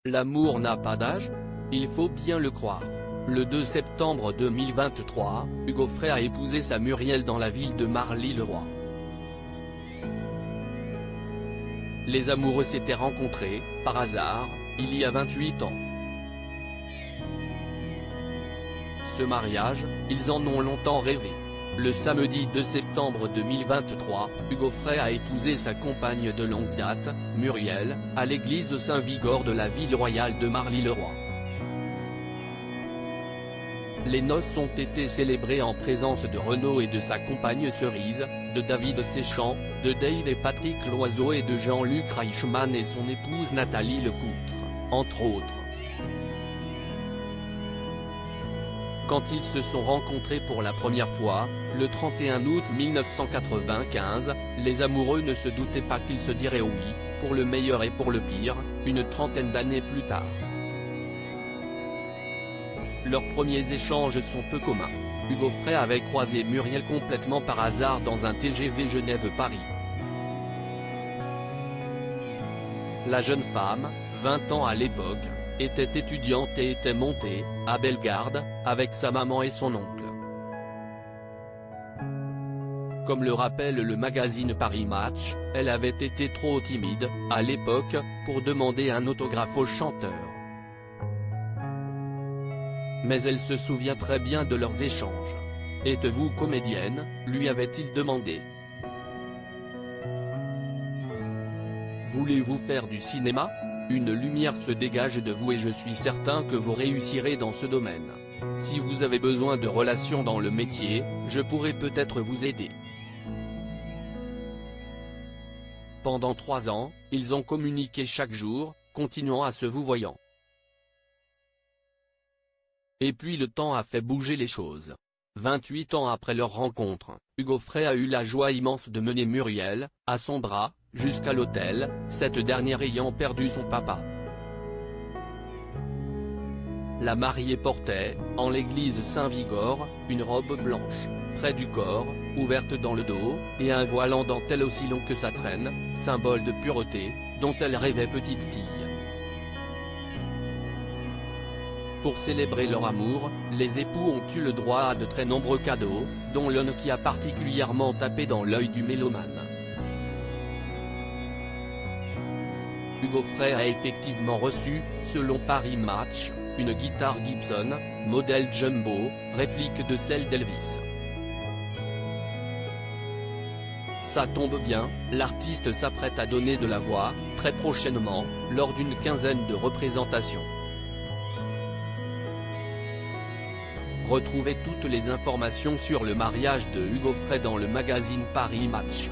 L'amour n'a pas d'âge? Il faut bien le croire. Le 2 septembre 2023, Hugo Frey a épousé sa Muriel dans la ville de Marly-le-Roi. Les amoureux s'étaient rencontrés, par hasard, il y a 28 ans. Ce mariage, ils en ont longtemps rêvé. Le samedi 2 septembre 2023, Hugo Frey a épousé sa compagne de longue date, Muriel, à l'église Saint-Vigor de la ville royale de Marly-le-Roi. Les noces ont été célébrées en présence de Renaud et de sa compagne Cerise, de David Séchant, de Dave et Patrick Loiseau et de Jean-Luc Reichmann et son épouse Nathalie Lecoutre, entre autres. Quand ils se sont rencontrés pour la première fois, le 31 août 1995, les amoureux ne se doutaient pas qu'ils se diraient oui, pour le meilleur et pour le pire, une trentaine d'années plus tard. Leurs premiers échanges sont peu communs. Hugo Frey avait croisé Muriel complètement par hasard dans un TGV Genève-Paris. La jeune femme, 20 ans à l'époque, était étudiante et était montée, à Bellegarde, avec sa maman et son oncle. Comme le rappelle le magazine Paris Match, elle avait été trop timide, à l'époque, pour demander un autographe au chanteur. Mais elle se souvient très bien de leurs échanges. « Êtes-vous comédienne ?» lui avait-il demandé. « Voulez-vous faire du cinéma ? Une lumière se dégage de vous et je suis certain que vous réussirez dans ce domaine. Si vous avez besoin de relations dans le métier, je pourrais peut-être vous aider. » Pendant 3 ans, ils ont communiqué chaque jour, continuant à se vouvoyant. Et puis le temps a fait bouger les choses. 28 ans après leur rencontre, Hugo Frey a eu la joie immense de mener Muriel, à son bras, jusqu'à l'hôtel, cette dernière ayant perdu son papa. La mariée portait, en l'église Saint-Vigor, une robe blanche, près du corps, ouverte dans le dos, et un voile en dentelle aussi long que sa traîne, symbole de pureté, dont elle rêvait petite fille. Pour célébrer leur amour, les époux ont eu le droit à de très nombreux cadeaux, dont l'un qui a particulièrement tapé dans l'œil du mélomane. Hugo Frey a effectivement reçu, selon Paris Match, une guitare Gibson, modèle Jumbo, réplique de celle d'Elvis. Ça tombe bien, l'artiste s'apprête à donner de la voix, très prochainement, lors d'une quinzaine de représentations. Retrouvez toutes les informations sur le mariage de Hugo Frey dans le magazine Paris Match.